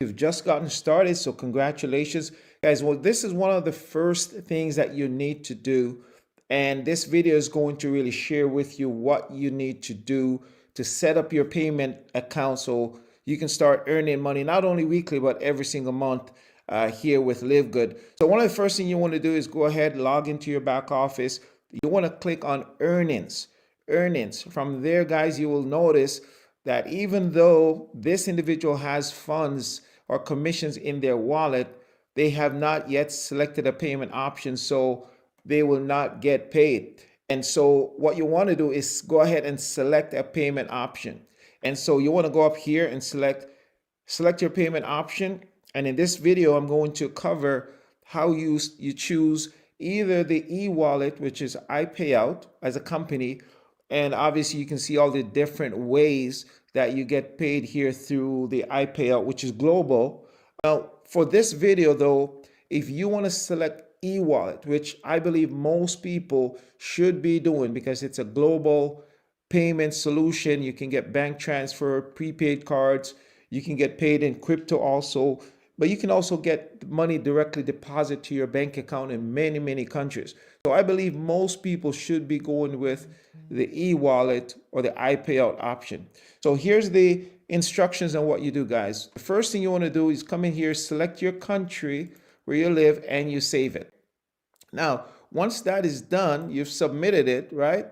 You've just gotten started, so congratulations. Guys, well, this is one of the first things that you need to do. And this video is going to really share with you what you need to do to set up your payment account so you can start earning money, not only weekly, but every single month here with LiveGood. So one of the first things you want to do is go ahead, log into your back office. You want to click on earnings. From there, guys, you will notice that even though this individual has funds or commissions in their wallet, they have not yet selected a payment option, so they will not get paid. And so what you want to do is go ahead and select a payment option. And so you want to go up here and select your payment option. And in this video, I'm going to cover how you choose either the eWallet, which is iPayout as a company, and obviously you can see all the different ways that you get paid here through the iPayout, which is global. Now, for this video though, if you want to select eWallet, which I believe most people should be doing because it's a global payment solution, you can get bank transfer, prepaid cards, you can get paid in crypto also, but you can also get money directly deposited to your bank account in many, many countries. So I believe most people should be going with the eWallet or the iPayout option. So here's the instructions on what you do, guys. The first thing you want to do is come in here, select your country where you live, and you save it. Now, once that is done, you've submitted it, right?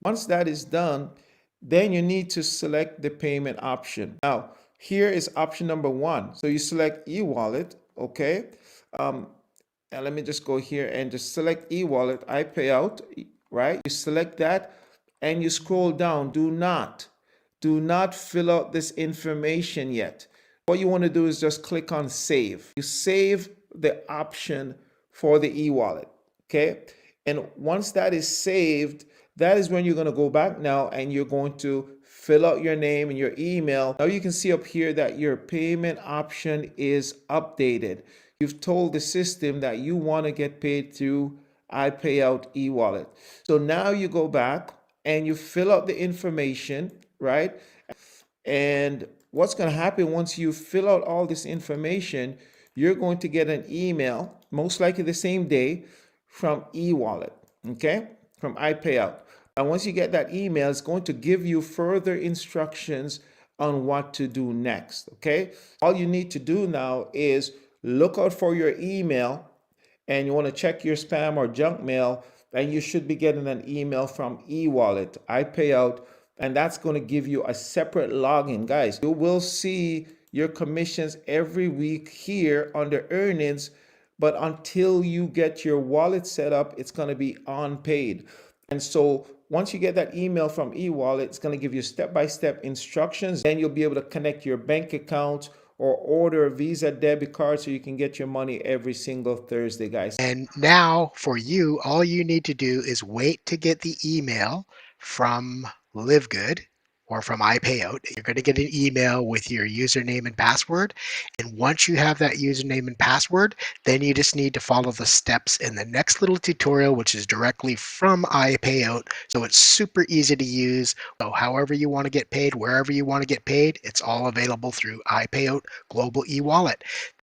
Once that is done, then you need to select the payment option. Now, here is option number 1. So you select eWallet, okay? And let me just go here and just select eWallet, iPayout, right? You select that and you scroll down. Do not fill out this information yet. What you want to do is just click on save. You save the option for the eWallet, okay? And once that is saved, that is when you're going to go back now and you're going to fill out your name and your email. Now you can see up here that your payment option is updated. You've told the system that you want to get paid through iPayout eWallet. So now you go back and you fill out the information, right? And what's going to happen once you fill out all this information, you're going to get an email, most likely the same day, from eWallet, okay? From iPayout. And once you get that email, it's going to give you further instructions on what to do next, okay? All you need to do now is look out for your email, and you want to check your spam or junk mail, and you should be getting an email from eWallet, iPayout, and that's going to give you a separate login. Guys, you will see your commissions every week here under earnings, but until you get your wallet set up, it's going to be unpaid. And so once you get that email from eWallet, it's going to give you step-by-step instructions. Then you'll be able to connect your bank account or order a Visa debit card so you can get your money every single Thursday, guys. And now for you, all you need to do is wait to get the email from LiveGood or from iPayout. You're going to get an email with your username and password. And once you have that username and password, then you just need to follow the steps in the next little tutorial, which is directly from iPayout. So it's super easy to use. So however you want to get paid, wherever you want to get paid, it's all available through iPayout Global eWallet.